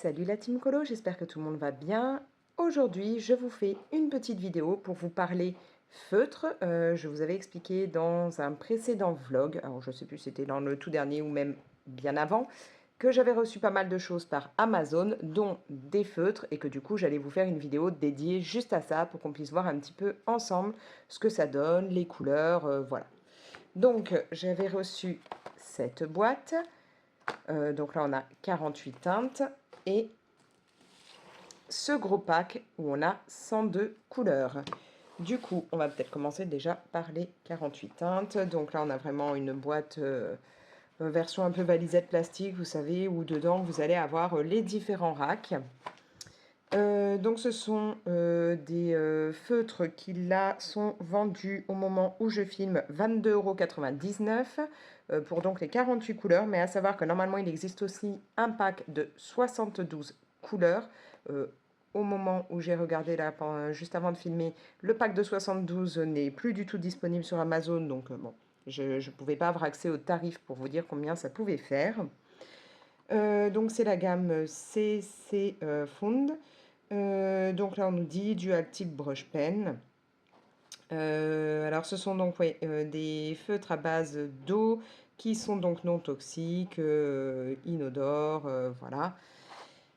Salut la team Colo, j'espère que tout le monde va bien. Aujourd'hui, je vous fais une petite vidéo pour vous parler feutre. Je vous avais expliqué dans un précédent vlog, alors je ne sais plus si c'était dans le tout dernier ou même bien avant, que j'avais reçu pas mal de choses par Amazon, dont des feutres, et que du coup j'allais vous faire une vidéo dédiée juste à ça pour qu'on puisse voir un petit peu ensemble ce que ça donne, les couleurs, voilà. Donc j'avais reçu cette boîte. Donc là, on a 48 teintes et ce gros pack où on a 102 couleurs. Du coup, on va peut-être commencer déjà par les 48 teintes. Donc là, on a vraiment une boîte version un peu balisette plastique, vous savez, où dedans, vous allez avoir les différents racks. Donc ce sont des feutres qui là sont vendus au moment où je filme 22,99 € pour donc les 48 couleurs, mais à savoir que normalement il existe aussi un pack de 72 couleurs. Au moment où j'ai regardé là, juste avant de filmer, le pack de 72 n'est plus du tout disponible sur Amazon, donc bon, je ne pouvais pas avoir accès au tarif pour vous dire combien ça pouvait faire. Donc c'est la gamme CC Fund. Donc là, on nous dit Dual Tip Brush Pen. Alors, ce sont donc des feutres à base d'eau qui sont donc non toxiques, inodores, voilà.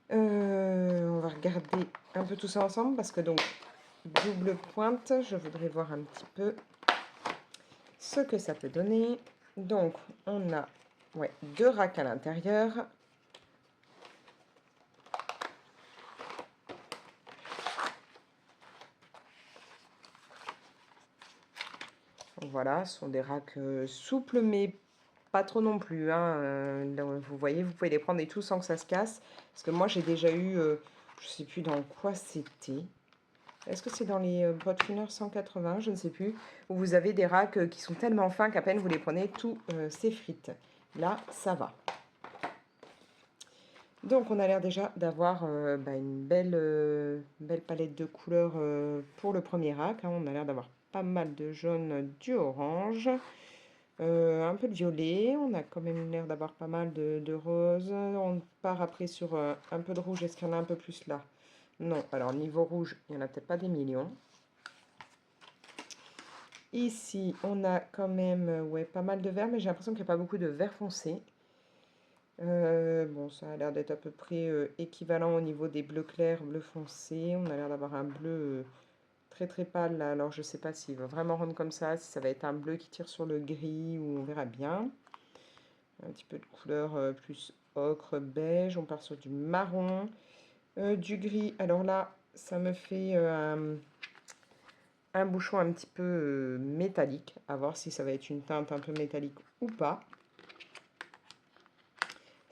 On va regarder un peu tout ça ensemble parce que donc, double pointe, je voudrais voir un petit peu ce que ça peut donner. Donc, on a deux racks à l'intérieur. Voilà, ce sont des racks souples, mais pas trop non plus. Hein. Vous voyez, vous pouvez les prendre et tout sans que ça se casse. Parce que moi, j'ai déjà eu, je sais plus dans quoi c'était. Est-ce que c'est dans les Botfiner 180, je ne sais plus, où vous avez des racks qui sont tellement fins qu'à peine vous les prenez, tout s'effrite. Là, ça va. Donc, on a l'air déjà d'avoir une belle palette de couleurs pour le premier rack. Hein. On a l'air d'avoir pas mal de jaune, du orange, un peu de violet. On a quand même l'air d'avoir pas mal de rose. On part après sur un peu de rouge. Est-ce qu'il y en a un peu plus là? Non. Alors, niveau rouge, il n'y en a peut-être pas des millions. Ici, on a quand même pas mal de vert, mais j'ai l'impression qu'il n'y a pas beaucoup de vert foncé. Bon, ça a l'air d'être à peu près équivalent au niveau des bleus clairs, bleus foncés. On a l'air d'avoir un bleu très très pâle là. Alors je sais pas s'il va vraiment rendre comme ça, si ça va être un bleu qui tire sur le gris ou on verra bien. Un petit peu de couleur plus ocre, beige. On part sur du marron, du gris. Alors là, ça me fait un bouchon un petit peu métallique. À voir si ça va être une teinte un peu métallique ou pas.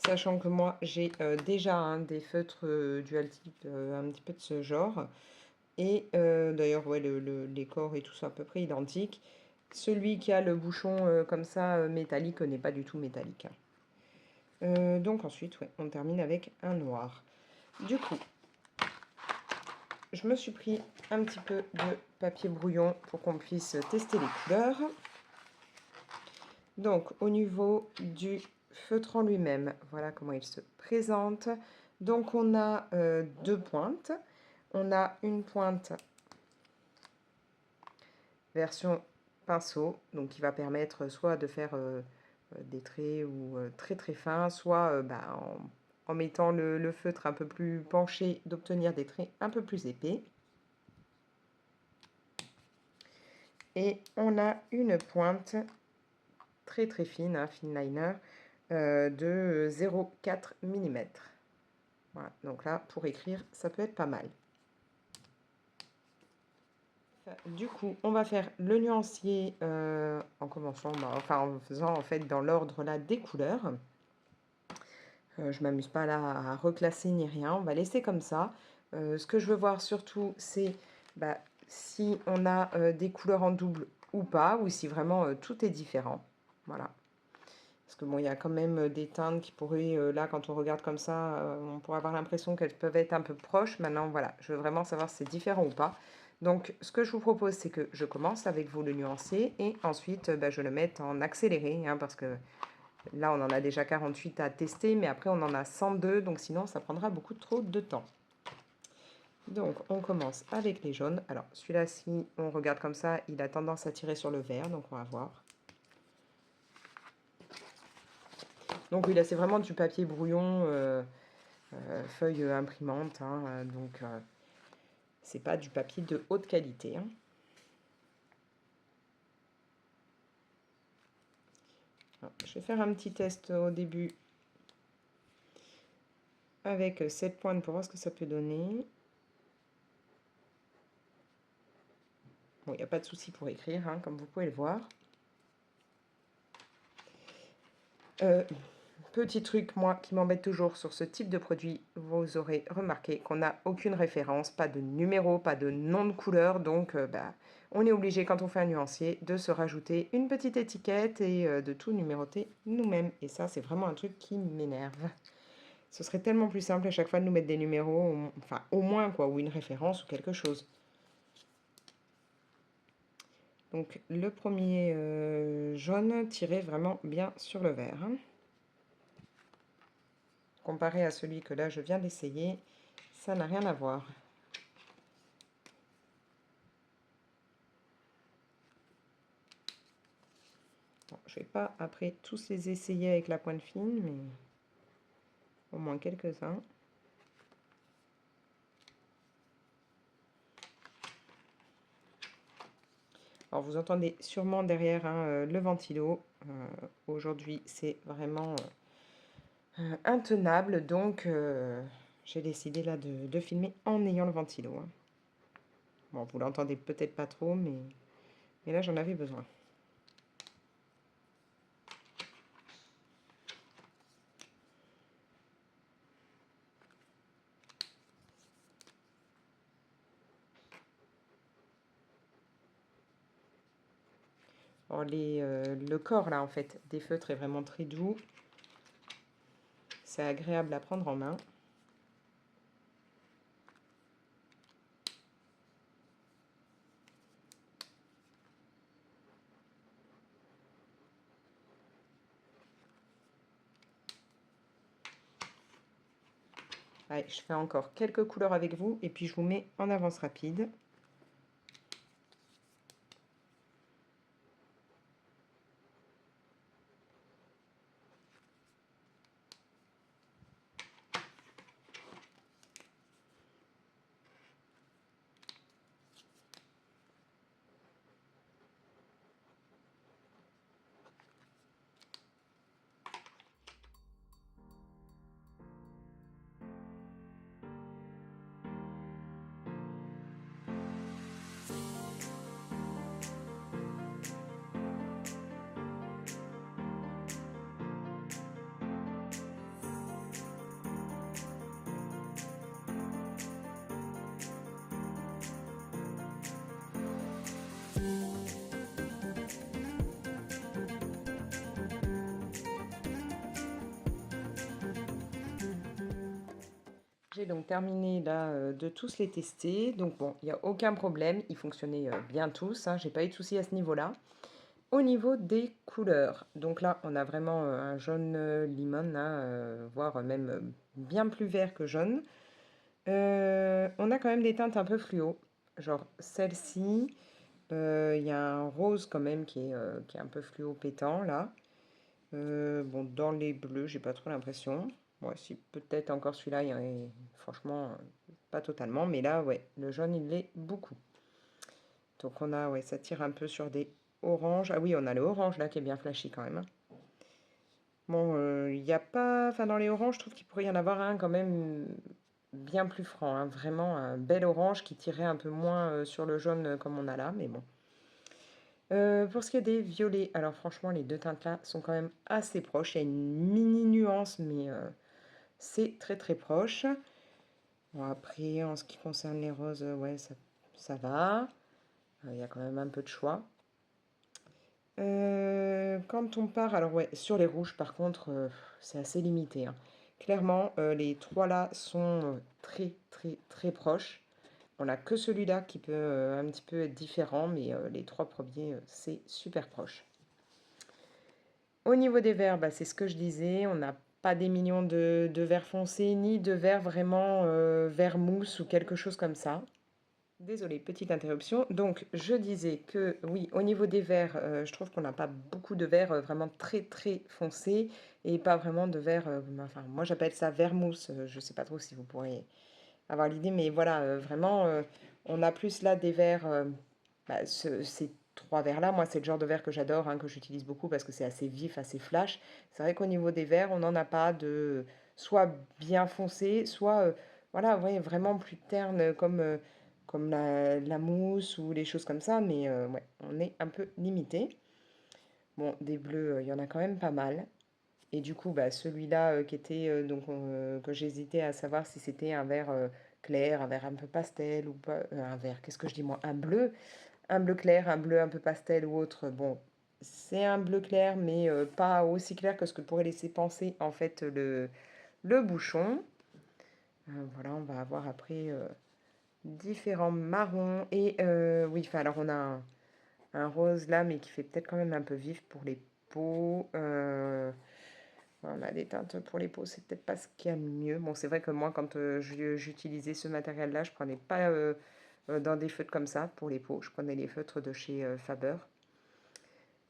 Sachant que moi, j'ai déjà des feutres dual type un petit peu de ce genre. Et d'ailleurs, les corps et tout ça à peu près identiques. Celui qui a le bouchon comme ça métallique n'est pas du tout métallique. Donc ensuite, on termine avec un noir. Du coup, je me suis pris un petit peu de papier brouillon pour qu'on puisse tester les couleurs. Donc, au niveau du feutre en lui-même, voilà comment il se présente. Donc, on a deux pointes. On a une pointe version pinceau, donc qui va permettre soit de faire des traits ou très très fins, soit en mettant le feutre un peu plus penché, d'obtenir des traits un peu plus épais. Et on a une pointe très très fine, un fine liner, de 0,4 mm. Voilà, donc là, pour écrire, ça peut être pas mal. Du coup, on va faire le nuancier en commençant, en faisant en fait dans l'ordre là des couleurs. Je m'amuse pas là à reclasser ni rien, on va laisser comme ça. Ce que je veux voir surtout, c'est si on a des couleurs en double ou pas, ou si vraiment tout est différent. Voilà. Parce que bon, il y a quand même des teintes qui pourraient, là, quand on regarde comme ça, on pourrait avoir l'impression qu'elles peuvent être un peu proches. Maintenant, voilà, je veux vraiment savoir si c'est différent ou pas. Donc, ce que je vous propose, c'est que je commence avec vous le nuancier et ensuite, je le mette en accéléré, hein, parce que Là, on en a déjà 48 à tester, mais après, on en a 102, donc sinon, ça prendra beaucoup trop de temps. Donc, on commence avec les jaunes. Alors, celui-là, si on regarde comme ça, il a tendance à tirer sur le vert, donc on va voir. Donc, oui, là, c'est vraiment du papier brouillon, feuille imprimante, hein, donc c'est pas du papier de haute qualité, hein. Alors, je vais faire un petit test au début avec cette pointe pour voir ce que ça peut donner. Bon, il n'y a pas de souci pour écrire, hein, comme vous pouvez le voir. Petit truc, moi, qui m'embête toujours sur ce type de produit, vous aurez remarqué qu'on n'a aucune référence, pas de numéro, pas de nom de couleur, donc on est obligé, quand on fait un nuancier, de se rajouter une petite étiquette et de tout numéroter nous-mêmes. Et ça, c'est vraiment un truc qui m'énerve. Ce serait tellement plus simple à chaque fois de nous mettre des numéros, enfin au moins quoi, ou une référence ou quelque chose. Donc le premier jaune tirait vraiment bien sur le vert, hein. Comparé à celui que là je viens d'essayer, ça n'a rien à voir. Bon, je ne vais pas après tous les essayer avec la pointe fine, mais au moins quelques-uns. Alors vous entendez sûrement derrière hein, le ventilo. Aujourd'hui c'est vraiment intenable, donc j'ai décidé là de filmer en ayant le ventilo, hein. Bon, vous l'entendez peut-être pas trop, mais là j'en avais besoin. Alors le corps là en fait des feutres est vraiment très doux. C'est agréable à prendre en main. Allez, je fais encore quelques couleurs avec vous et puis je vous mets en avance rapide. J'ai donc terminé là de tous les tester. Donc bon, il n'y a aucun problème, ils fonctionnaient bien tous, hein, j'ai pas eu de soucis à ce niveau-là. Au niveau des couleurs, donc là on a vraiment un jaune limon, hein, voire même bien plus vert que jaune. On a quand même des teintes un peu fluo, genre celle-ci, il y a un rose quand même qui est un peu fluo pétant là. Bon, dans les bleus, j'ai pas trop l'impression. Ouais, si, peut-être encore celui-là, franchement, pas totalement. Mais là, ouais, le jaune, il l'est beaucoup. Donc on a, ouais, ça tire un peu sur des oranges. Ah oui, on a le orange là qui est bien flashy quand même, hein. Bon, il n'y a pas... Enfin, dans les oranges, je trouve qu'il pourrait y en avoir un quand même bien plus franc, hein. Vraiment un bel orange qui tirait un peu moins sur le jaune comme on a là, mais bon. Pour ce qui est des violets, alors franchement, les deux teintes-là sont quand même assez proches. Il y a une mini nuance, mais c'est très très proche. Bon, après, en ce qui concerne les roses, ouais, ça va. Il y a quand même un peu de choix. Quand on part, alors ouais, sur les rouges, par contre, c'est assez limité, hein. Clairement, les trois là sont très très très proches. On n'a que celui-là qui peut un petit peu être différent, mais les trois premiers, c'est super proche. Au niveau des verres, bah, c'est ce que je disais, on n'a pas des millions de verres foncés, ni de verres vraiment vert mousse ou quelque chose comme ça. Désolée, petite interruption. Donc, je disais que oui, au niveau des verres, je trouve qu'on n'a pas beaucoup de verres vraiment très très foncés et pas vraiment de verres, enfin, moi j'appelle ça vert mousse. Je ne sais pas trop si vous pourrez avoir l'idée, mais voilà, vraiment, on a plus là des verres, bah, ces trois verres-là, moi c'est le genre de verre que j'adore, hein, que j'utilise beaucoup parce que c'est assez vif, assez flash. C'est vrai qu'au niveau des verres, on n'en a pas de soit bien foncé, soit voilà, ouais, vraiment plus terne comme la mousse ou les choses comme ça, mais ouais, on est un peu limité. Bon, des bleus, il y en a quand même pas mal. Et du coup, bah, celui-là qui était donc que j'hésitais à savoir si c'était un vert clair, un vert un peu pastel ou pas, un vert, qu'est-ce que je dis moi? Un bleu clair, un bleu un peu pastel ou autre. Bon, c'est un bleu clair, mais pas aussi clair que ce que pourrait laisser penser en fait le bouchon. Voilà, on va avoir après différents marrons et oui, enfin alors on a un rose là, mais qui fait peut-être quand même un peu vif pour les peaux. On a des teintes pour les peaux, c'est peut-être pas ce qu'il y a de mieux. Bon, c'est vrai que moi, quand j'utilisais ce matériel-là, je prenais pas dans des feutres comme ça pour les peaux. Je prenais les feutres de chez Faber.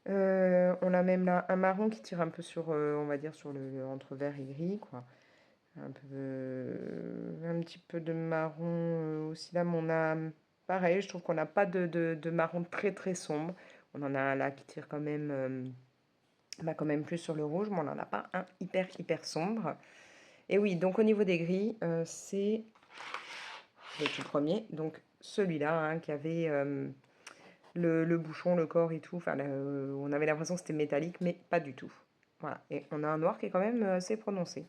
On a même là un marron qui tire un peu sur, on va dire, sur le entre vert et gris, quoi. Un peu, un petit peu de marron aussi là, mais on a pareil, je trouve qu'on n'a pas de marron très très sombre. On en a un là qui tire quand même, bah, quand même plus sur le rouge, mais on n'en a pas un hyper hyper sombre. Et oui, donc au niveau des gris, c'est le tout premier, donc celui-là hein, qui avait le bouchon, le corps et tout. Enfin, on avait l'impression que c'était métallique, mais pas du tout. Voilà, et on a un noir qui est quand même assez prononcé.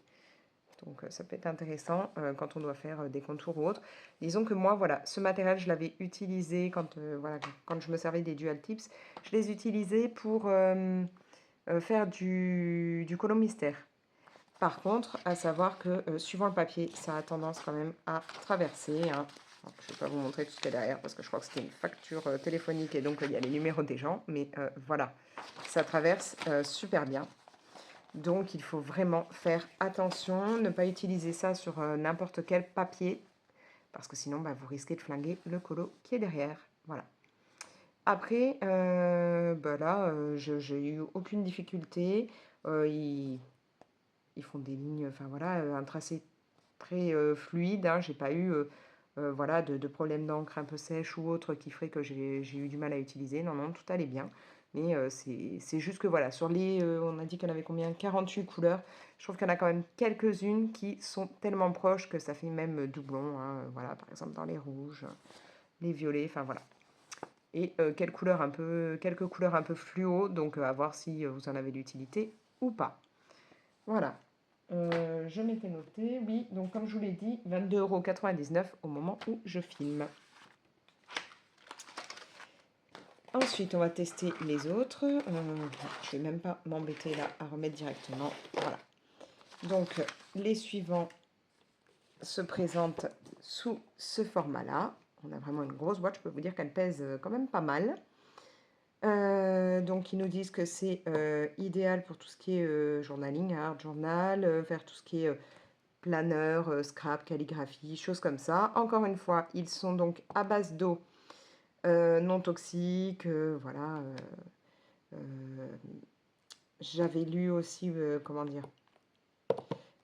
Donc ça peut être intéressant quand on doit faire des contours ou autre. Disons que moi, voilà, ce matériel, je l'avais utilisé quand, voilà, quand je me servais des Dual Tips. Je les utilisais pour faire du colon mystère. Par contre, à savoir que suivant le papier, ça a tendance quand même à traverser, hein. Alors, je ne vais pas vous montrer tout ce qu'il y a derrière parce que je crois que c'était une facture téléphonique et donc il y a les numéros des gens. Mais voilà, ça traverse super bien. Donc il faut vraiment faire attention, ne pas utiliser ça sur n'importe quel papier parce que sinon bah, vous risquez de flinguer le colo qui est derrière. Voilà. Après, bah là, j'ai eu aucune difficulté. Ils font des lignes, enfin voilà, un tracé très fluide. Hein. J'ai pas eu voilà, de problème d'encre un peu sèche ou autre qui ferait que j'ai eu du mal à utiliser. Non, non, tout allait bien. Mais c'est juste que voilà, sur les, on a dit qu'il y en avait combien? 48 couleurs. Je trouve qu'il y en a quand même quelques-unes qui sont tellement proches que ça fait même doublon. Hein. Voilà, par exemple dans les rouges, les violets, enfin voilà. Et quelques couleurs un peu fluo, donc à voir si vous en avez l'utilité ou pas. Voilà. Je m'étais noté, oui, donc comme je vous l'ai dit, 22,99 € au moment où je filme. Ensuite, on va tester les autres. Je ne vais même pas m'embêter là à remettre directement. Voilà. Donc, les suivants se présentent sous ce format-là. On a vraiment une grosse boîte, je peux vous dire qu'elle pèse quand même pas mal. Donc, ils nous disent que c'est idéal pour tout ce qui est journaling, art journal, faire tout ce qui est planeur, scrap, calligraphie, choses comme ça. Encore une fois, ils sont donc à base d'eau non toxique, voilà. J'avais lu aussi, comment dire,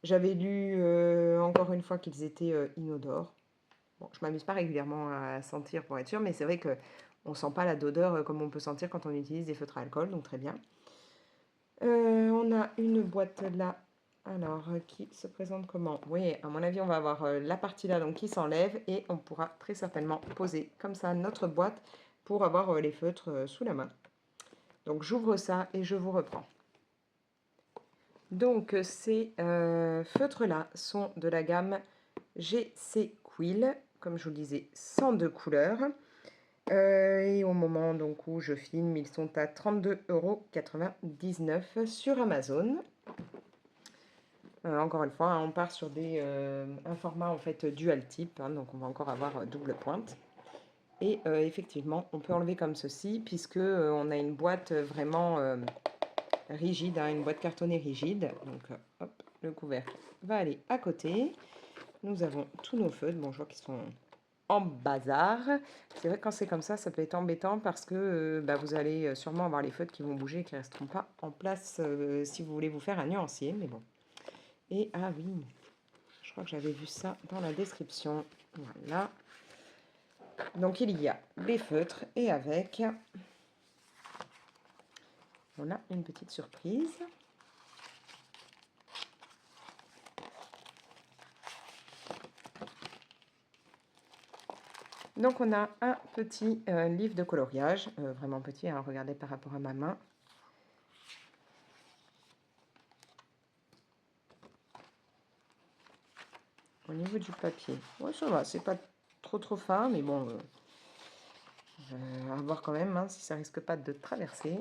j'avais lu encore une fois qu'ils étaient inodores. Bon, je m'amuse pas régulièrement à sentir pour être sûr, mais c'est vrai que on sent pas la d'odeur comme on peut sentir quand on utilise des feutres à alcool, donc très bien. On a une boîte là, alors qui se présente comment? Oui, à mon avis, on va avoir la partie là donc qui s'enlève et on pourra très certainement poser comme ça notre boîte pour avoir les feutres sous la main. Donc j'ouvre ça et je vous reprends. Donc ces feutres-là sont de la gamme GC Quill, comme je vous le disais, 102 couleurs. Et au moment donc, où je filme, ils sont à 32,99 € sur Amazon. Encore une fois, hein, on part sur un format en fait dual type, hein, donc on va encore avoir double pointe. Et effectivement, on peut enlever comme ceci, puisque on a une boîte vraiment rigide, hein, une boîte cartonnée rigide. Donc, hop, le couvercle va aller à côté. Nous avons tous nos feutres. Bon, je vois qu'ils sont en bazar. C'est vrai que quand c'est comme ça peut être embêtant parce que bah, vous allez sûrement avoir les feutres qui vont bouger et qui ne resteront pas en place si vous voulez vous faire un nuancier. Mais bon. Et ah oui, je crois que j'avais vu ça dans la description. Voilà. Donc il y a les feutres et avec, on a une petite surprise. Donc on a un petit livre de coloriage, vraiment petit, hein, regardez par rapport à ma main. Au niveau du papier, ouais, ça va, c'est pas trop fin, mais bon, à voir quand même, hein, si ça risque pas de traverser.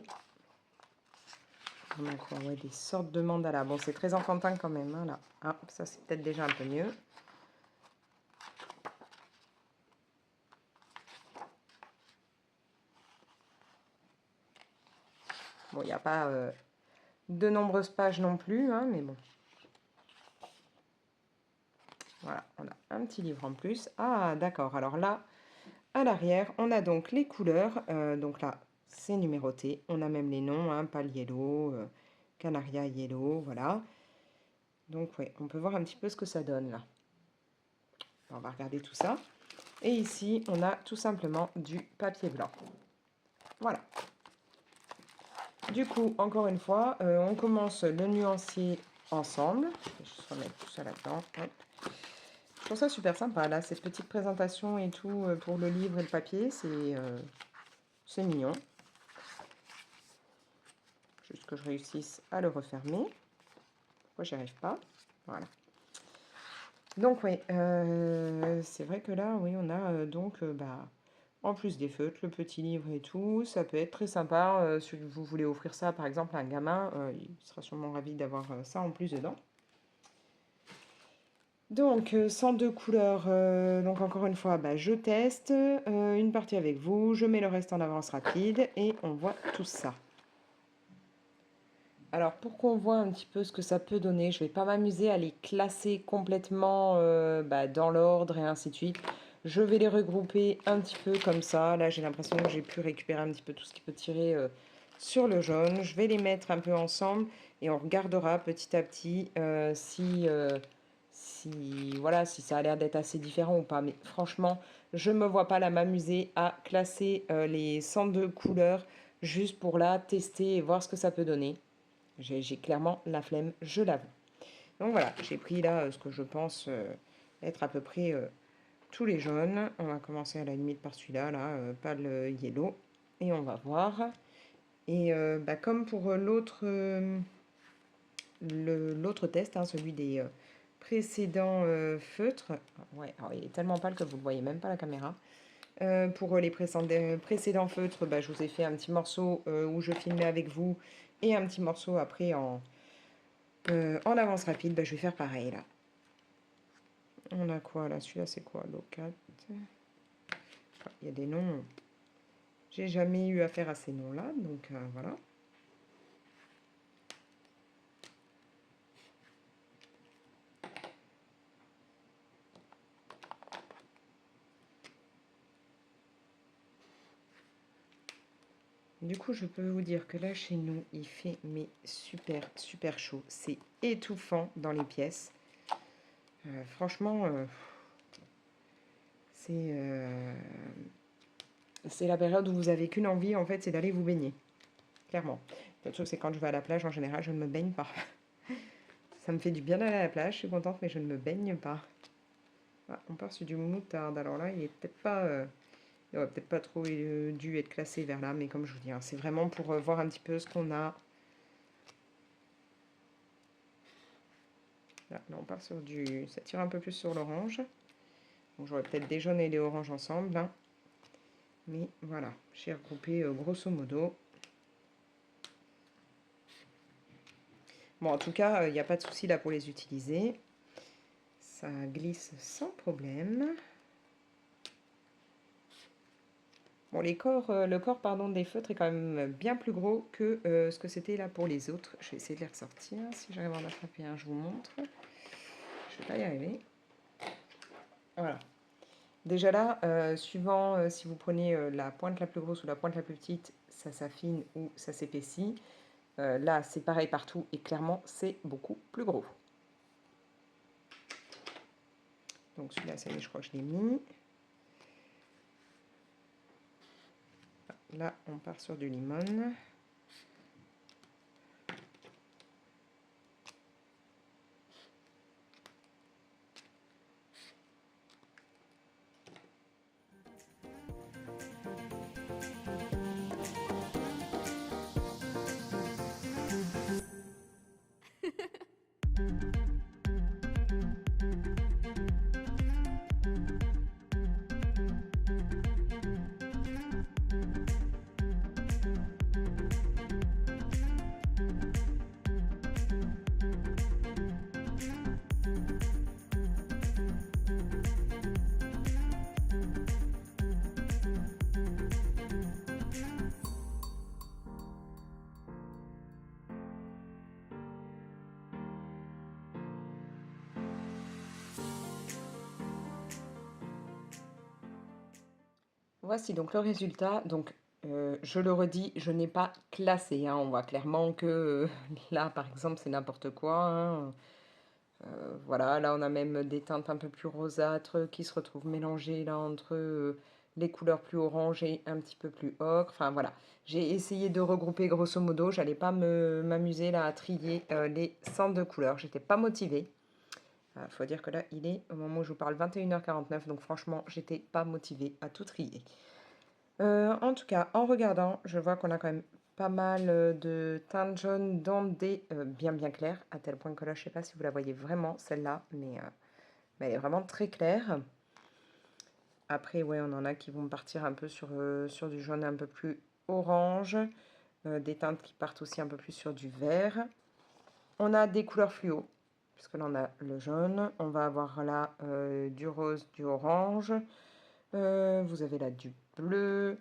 On a quoi, ouais, des sortes de mandalas. Bon, c'est très enfantin quand même, hein, là. Ah, ça c'est peut-être déjà un peu mieux. Bon, il n'y a pas de nombreuses pages non plus, hein, mais bon. Voilà, on a un petit livre en plus. Ah, d'accord. Alors là, à l'arrière, on a donc les couleurs. Donc là, c'est numéroté. On a même les noms, hein, Pale Yellow, Canaria Yellow, voilà. Donc, oui, on peut voir un petit peu ce que ça donne là. On va regarder tout ça. Et ici, on a tout simplement du papier blanc. Voilà. Du coup, encore une fois, on commence le nuancier ensemble. Je vais juste remettre tout ça là-dedans. Je trouve ça super sympa, là, cette petite présentation et tout pour le livre et le papier, c'est mignon. Juste que je réussisse à le refermer. Pourquoi j'y arrive pas? Voilà. Donc oui, c'est vrai que là, oui, on a donc, bah, en plus des feutres, le petit livre et tout, ça peut être très sympa. Si vous voulez offrir ça, par exemple, à un gamin, il sera sûrement ravi d'avoir ça en plus dedans. Donc, 102 couleurs, donc encore une fois, bah, je teste une partie avec vous, je mets le reste en avance rapide et on voit tout ça. Alors, pour qu'on voit un petit peu ce que ça peut donner, je ne vais pas m'amuser à les classer complètement bah, dans l'ordre et ainsi de suite. Je vais les regrouper un petit peu comme ça. Là, j'ai l'impression que j'ai pu récupérer un petit peu tout ce qui peut tirer sur le jaune. Je vais les mettre un peu ensemble et on regardera petit à petit voilà, si ça a l'air d'être assez différent ou pas. Mais franchement, je ne me vois pas là m'amuser à classer les 102 couleurs juste pour là tester et voir ce que ça peut donner. J'ai clairement la flemme, je l'avoue. Donc voilà, j'ai pris là ce que je pense être à peu près tous les jaunes. On va commencer à la limite par celui-là, là, pas le yellow. Et on va voir. Et bah, comme pour l'autre test, hein, celui des précédents feutres. Ouais, alors il est tellement pâle que vous ne voyez même pas la caméra. Pour les précédents feutres, bah, je vous ai fait un petit morceau où je filmais avec vous et un petit morceau après en avance rapide. Bah, je vais faire pareil là. On a quoi là? Celui-là c'est quoi? Locat. Il y a des noms. J'ai jamais eu affaire à ces noms-là, donc voilà. Du coup, je peux vous dire que là, chez nous, il fait mais super chaud. C'est étouffant dans les pièces. Franchement, c'est la période où vous avez qu'une envie, en fait, c'est d'aller vous baigner. Clairement. Le truc, c'est quand je vais à la plage, en général, je ne me baigne pas. Ça me fait du bien d'aller à la plage, je suis contente, mais je ne me baigne pas. Ah, on part sur du moutarde. Alors là, il est peut-être pas... il aurait peut-être pas trop dû être classé vers là, mais comme je vous dis, hein, c'est vraiment pour voir un petit peu ce qu'on a. Là, on part sur du... Ça tire un peu plus sur l'orange. Donc j'aurais peut-être des jaunes et des oranges ensemble. Hein. Mais voilà, j'ai regroupé grosso modo. Bon, en tout cas, il n'y a pas de souci là pour les utiliser. Ça glisse sans problème. Bon, le corps pardon, des feutres est quand même bien plus gros que ce que c'était là pour les autres. Je vais essayer de les ressortir. Si j'arrive à en attraper un, je vous montre. Je vais pas y arriver. Voilà. Déjà là, suivant si vous prenez la pointe la plus grosse ou la pointe la plus petite, ça s'affine ou ça s'épaissit. Là, c'est pareil partout et clairement, c'est beaucoup plus gros. Donc celui-là, ça y est, je crois que je l'ai mis. Là, on part sur du limon. Voici donc le résultat. Donc, je le redis, je n'ai pas classé, hein. On voit clairement que là, par exemple, c'est n'importe quoi, hein. Voilà, là, on a même des teintes un peu plus rosâtres qui se retrouvent mélangées là entre les couleurs plus orange et un petit peu plus ocre. Enfin, voilà. J'ai essayé de regrouper grosso modo. J'allais pas m'amuser là à trier les centres de couleurs. J'étais pas motivée. Il faut dire que là, il est, au moment où je vous parle, 21h49. Donc franchement, j'étais pas motivée à tout trier. En tout cas, en regardant, je vois qu'on a quand même pas mal de teintes jaunes dans des bien claires, à tel point que là, je sais pas si vous la voyez vraiment, celle-là, mais elle est vraiment très claire. Après, ouais, on en a qui vont partir un peu sur du jaune un peu plus orange, des teintes qui partent aussi un peu plus sur du vert. On a des couleurs fluo, puisque là, on a le jaune. On va avoir là du rose, du orange. Vous avez là du bleu.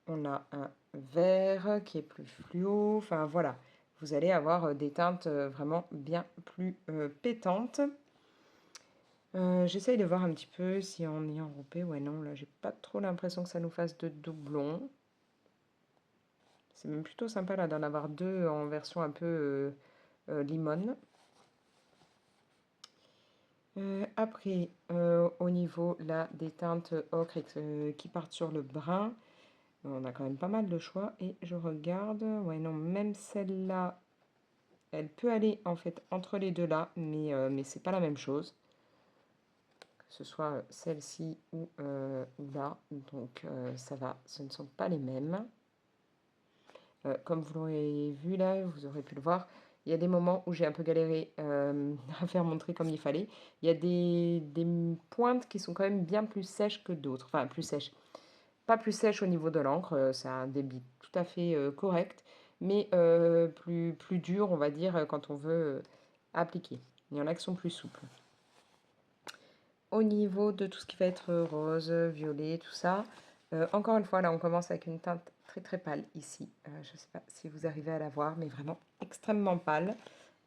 On a un vert qui est plus fluo. Enfin, voilà. Vous allez avoir des teintes vraiment bien plus pétantes. J'essaye de voir un petit peu si on est enroupé. Ouais, non, là, j'ai pas trop l'impression que ça nous fasse de doublons. C'est même plutôt sympa là d'en avoir deux en version un peu limone. Après, au niveau là, des teintes ocre qui partent sur le brun, on a quand même pas mal de choix. Et je regarde, ouais non, même celle-là, elle peut aller en fait entre les deux là, mais c'est pas la même chose. Que ce soit celle-ci ou là, donc ça va, ce ne sont pas les mêmes. Comme vous l'aurez vu là, vous aurez pu le voir, il y a des moments où j'ai un peu galéré à faire mon trait comme il fallait. Il y a des pointes qui sont quand même bien plus sèches que d'autres. Enfin, plus sèches. Pas plus sèches au niveau de l'encre, c'est un débit tout à fait correct, mais plus dur, on va dire, quand on veut appliquer. Il y en a qui sont plus souples. Au niveau de tout ce qui va être rose, violet, tout ça, encore une fois, là, on commence avec une teinte très pâle ici. Je ne sais pas si vous arrivez à la voir, mais vraiment extrêmement pâle.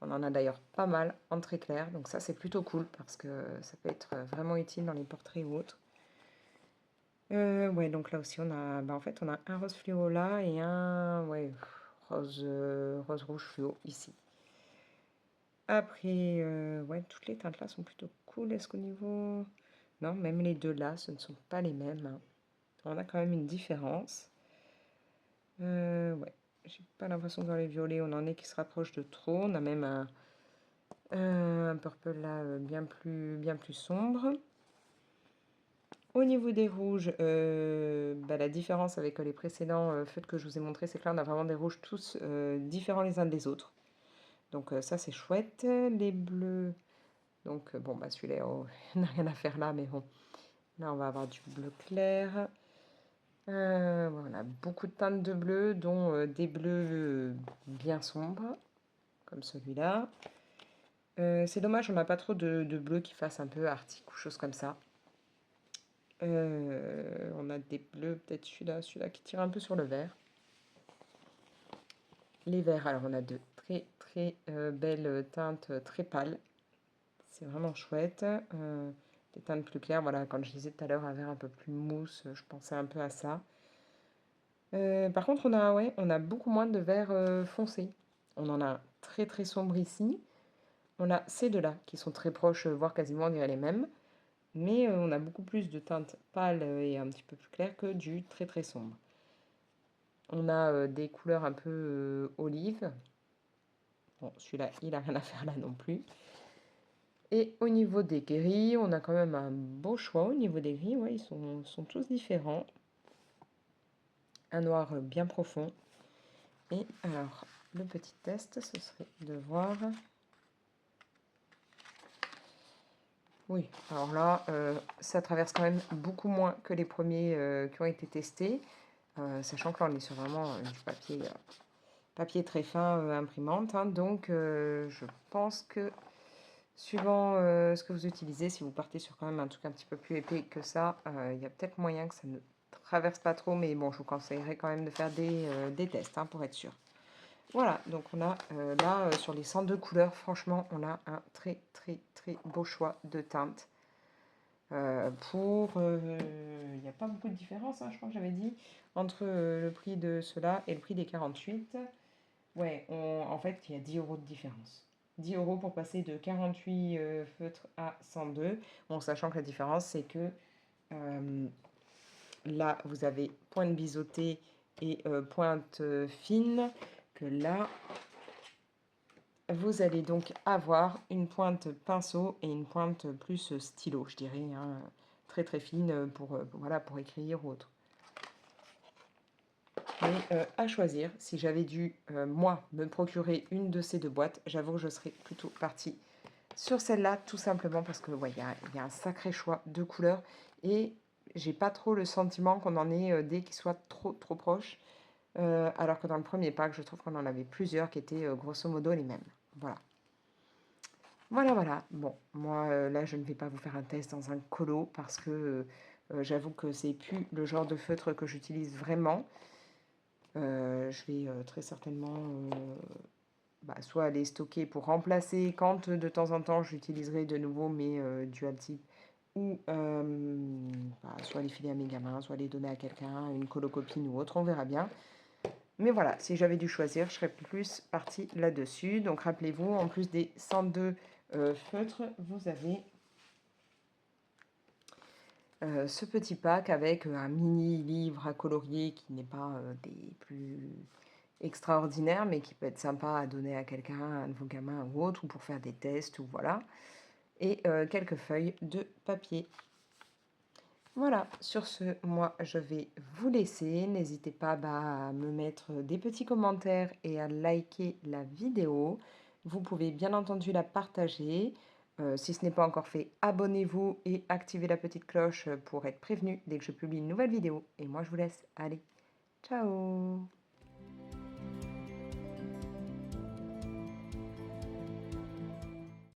On en a d'ailleurs pas mal en très clair, donc ça c'est plutôt cool parce que ça peut être vraiment utile dans les portraits ou autres. Ouais, donc là aussi on a, bah, en fait on a un rose fluo là et un ouais, rose rouge fluo ici. Après, ouais, toutes les teintes là sont plutôt cool. Est-ce qu'au niveau... Non, même les deux là, ce ne sont pas les mêmes, hein. On a quand même une différence. Ouais, j'ai pas l'impression que dans les violets, on en est qui se rapproche de trop. On a même un purple là bien plus sombre. Au niveau des rouges, bah, la différence avec les précédents feutres que je vous ai montrés, c'est que là, on a vraiment des rouges tous différents les uns des autres. Donc ça, c'est chouette. Les bleus, donc bon, bah, celui-là, oh, il n'a rien à faire là, mais bon. Là, on va avoir du bleu clair. Voilà, beaucoup de teintes de bleu, dont des bleus bien sombres, comme celui-là. C'est dommage, on n'a pas trop de bleu qui fasse un peu arctique ou chose comme ça. On a des bleus, peut-être celui-là qui tire un peu sur le vert. Les verts, alors on a de très belles teintes très pâles. C'est vraiment chouette. Des teintes plus claires, voilà, quand je disais tout à l'heure un vert un peu plus mousse, je pensais un peu à ça. Par contre, on a beaucoup moins de vert foncé. On en a un très sombre ici. On a ces deux-là qui sont très proches, voire quasiment on dirait les mêmes. Mais on a beaucoup plus de teintes pâles et un petit peu plus claires que du très sombre. On a des couleurs un peu olive. Bon, celui-là, il n'a rien à faire là non plus. Et au niveau des gris, on a quand même un beau choix au niveau des gris. Ouais, ils sont tous différents. Un noir bien profond. Et alors, le petit test, ce serait de voir... Oui, alors là, ça traverse quand même beaucoup moins que les premiers qui ont été testés. Sachant que là, on est sur vraiment du papier très fin imprimante. Hein, donc, je pense que suivant ce que vous utilisez, si vous partez sur quand même un truc un petit peu plus épais que ça, il y a peut-être moyen que ça ne traverse pas trop. Mais bon, je vous conseillerais quand même de faire des tests hein, pour être sûr. Voilà, donc on a là, sur les 102 couleurs, franchement, on a un très beau choix de teintes. Il n'y a pas beaucoup de différence, hein, je crois que j'avais dit, entre le prix de ceux-là et le prix des 48. Ouais, en fait, il y a 10 € de différence. 10 € pour passer de 48 feutres à 102. Bon, sachant que la différence, c'est que là, vous avez pointe biseautée et pointe fine, que là, vous allez donc avoir une pointe pinceau et une pointe plus stylo, je dirais, hein, très fine voilà, pour écrire ou autre. Mais à choisir, si j'avais dû, moi, me procurer une de ces deux boîtes, j'avoue que je serais plutôt partie sur celle-là, tout simplement parce que ouais, y a un sacré choix de couleurs et j'ai pas trop le sentiment qu'on en ait dès qu'ils soient trop proches. Alors que dans le premier pack, je trouve qu'on en avait plusieurs qui étaient grosso modo les mêmes. Voilà. Voilà. Bon, moi, là, je ne vais pas vous faire un test dans un colo parce que j'avoue que c'est plus le genre de feutre que j'utilise vraiment. Je vais très certainement soit les stocker pour remplacer quand de temps en temps j'utiliserai de nouveau mes dual type ou soit les filer à mes gamins, soit les donner à quelqu'un, une colocopine ou autre, on verra bien. Mais voilà, si j'avais dû choisir, je serais plus partie là-dessus. Donc rappelez-vous, en plus des 102 feutres, vous avez ce petit pack avec un mini livre à colorier qui n'est pas des plus extraordinaires, mais qui peut être sympa à donner à quelqu'un, à un de vos gamins ou autre, ou pour faire des tests, ou voilà. Et quelques feuilles de papier. Voilà, sur ce, moi, je vais vous laisser. N'hésitez pas à me mettre des petits commentaires et à liker la vidéo. Vous pouvez bien entendu la partager. Si ce n'est pas encore fait, abonnez-vous et activez la petite cloche pour être prévenu dès que je publie une nouvelle vidéo. Et moi, je vous laisse. Allez, ciao!